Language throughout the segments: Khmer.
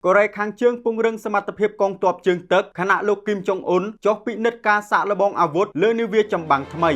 កូរ៉េខាងជើងពង្រឹងសមត្ថភាពកងទ័ពជើងទឹកខណៈលោកគីមចុងអ៊ុនចុះពិនិត្យការសាកល្បងអាវុធលើនាវាចម្បាំងថ្មី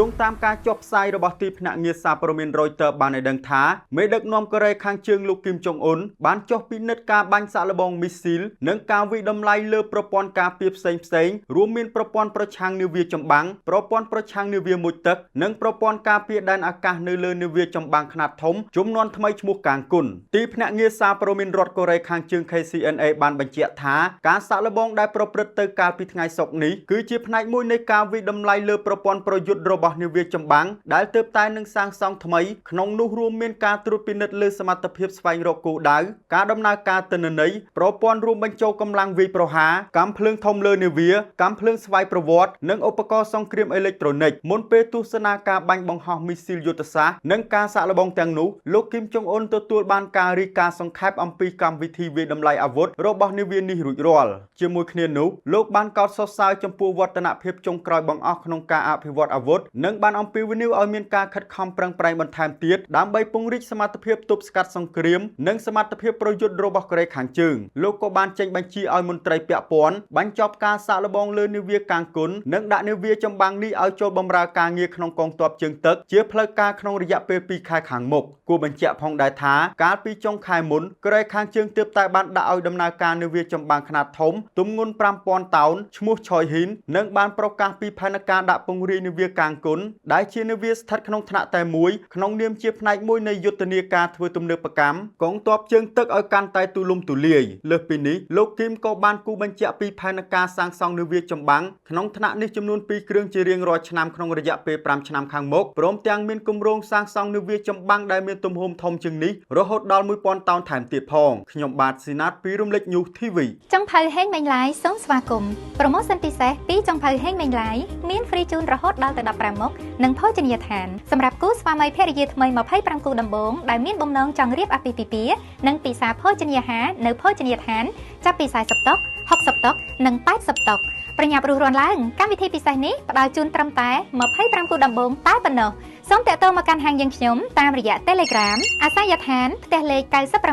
យោងតាមការចុះផ្សាយរបស់ទីភ្នាក់ងារសារព័ត៌មាន Reuters បានឲ្យដឹងថាមេដឹកនាំកូរ៉េខាងជើងលោកគីមចុងអ៊ុនបានចុះពិនិត្យការបាញ់សាកល្បងមីស៊ីលនិងការវិដំឡៃលើប្រព័ន្ធការពារផ្សេងៗរួមមានប្រព័ន្ធប្រឆាំងនាវាចម្បាំងប្រព័ន្ធប្រឆាំងនាវាមុជទឹកនិងប្រព័ន្ធការពារដែនអាកាសនៅលើនាវាចម្បាំងខ្នាតធំជំនាន់ថ្មីឈ្មោះកាងគុនទីភ្នាក់ងារសារព័ត៌មានរដ្ឋកូរ៉េខាងជើង KCNA បានបញ្ជាក់ថាការសាកល្បងដែលប្រព្រឹត្តទៅកាលពីថ្ងៃសុក្រនេះគឺជាផ្នែកមួយនៃការវិដំឡៃលើប្រព័ន្ធប្រយុទ្ធរបស់នាវាចម្បាំងដែលទើបតែនឹងសាងសង់ថ្មីក្នុងនោះរួមមានការត្រួតពិនិត្យលើសមត្ថភាពស្វែងរកគោលដៅការដំណើរការទិន្នន័យប្រព័ន្ធរួមបញ្ចូលកម្លាំងវាយប្រហារកាំភ្លើងធំលើនាវាកាំភ្លើងស្វ័យប្រវត្តិនិងឧបករណ៍សង្គ្រាមអេឡិចត្រូនិកមុនពេលទស្សនាការបាញ់បង្ហោះមីស៊ីលយុទ្ធសាស្ត្រនិងការសាកល្បងទាំងនោះលោកគីមចុងអ៊ុនទទួលបានការរាយការណ៍សង្ខេបអំពីកម្មវិធីវាយតម្លៃអាវុធរបស់នាវានេះរួចរាល់ជាមួយគ្នានោះលោកបានកោតសរសើរចំពោះវឌ្ឍនភាពចុងក្រោយបង្អស់ក្នុងការអភិវឌ្ឍអាវុធនិងបានអំពាវនាវឲ្យមានការខិតខំប្រឹងប្រែងបន្ថែមទៀតដើម្បីពង្រីកសមត្ថភាពទប់ស្កាត់សង្គ្រាមនិងសមត្ថភាពប្រយុទ្ធរបស់កូរ៉េខាងជើងលោកក៏បានចេញបញ្ជាឲ្យមន្ត្រីពាក់ព័ន្ធបញ្ចប់ការសាកល្បងលើនាវាកាងគុននិងដាក់នាវាចម្បាំងនេះឲ្យចូលបម្រើការងារក្នុងកងទ័ពជើងទឹកជាផ្លូវការក្នុងរយៈពេល2ខែខាងមុខគួរបញ្ជាក់ផងដែរថាកាលពីចុងខែមុនកូរ៉េខាងជើងទើបតែបានដាក់ឲ្យដំណើរការនាវាចម្បាំងខ្នាតធំទម្ងន់ 5000 តោនឈ្មោះឆយហ៊ីននិងបានប្រកាសពីផែនការដាក់ពង្រាយនាវាកាងគុនដែលជានាវាស្ថិតក្នុងថ្នាក់តែមួយក្នុងនាមជាផ្នែកមួយនៃយុទ្ធនាការធ្វើទំនើបកម្មកងទ័ពជើងទឹកឲ្យកាន់តែទូលំទូលាយលើសពីនេះលោកគីមក៏បានគូបញ្ជាក់ពីផែនការសាងសង់នាវាចម្បាំងក្នុងថ្នាក់នេះចំនួន2គ្រឿងជារៀងរាល់ឆ្នាំក្នុងរយៈពេល5ឆ្នាំខាងមុខព្រមទាំងមានគម្រោងសាងសង់នាវាចម្បាំងដែលមានទំហំធំជាងនេះរហូតដល់ 1000 តោនថែមទៀតផងខ្ញុំបាទស៊ីណាតពីរំលេច News TV ចុងភៅហេងមេងឡាយសូមស្វាគមន៍ប្រូម៉ូសិនពិសេសពីចុងភៅហេងមេងឡាយមានហ្វ្រីជូនរហូតដល់ទៅ15មុខនិងភោជនីយដ្ឋានសម្រាប់គូស្វាមីភរិយាថ្មី25គូដំបូងដែលមានបំណងចង់រៀបអាពាហ៍ពិពាហ៍និងពិសាភោជនីយអាហារនៅភោជនីយដ្ឋានចាប់ពី40តុ60តុនិង80តុប្រញាប់រស់រាន់ឡើងកម្មវិធីពិសេសនេះផ្ដល់ជូនត្រឹមតែ25គូដំបូងតែប៉ុណ្ណោះសូមតាក់ទងមកកាន់ហាងយើងខ្ញុំតាមរយៈ Telegram អាសយដ្ឋានផ្ទះលេខ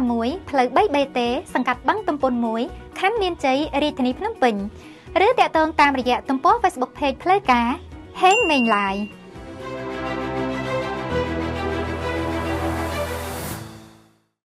96ផ្លូវ 3BT សង្កាត់បឹងទំពុន1ខណ្ឌមានជ័យរាជធានីភ្នំពេញឬតាក់ទងតាមរយៈទំព័រ Facebook Page ផ្លូវការហេងមេងឡាយ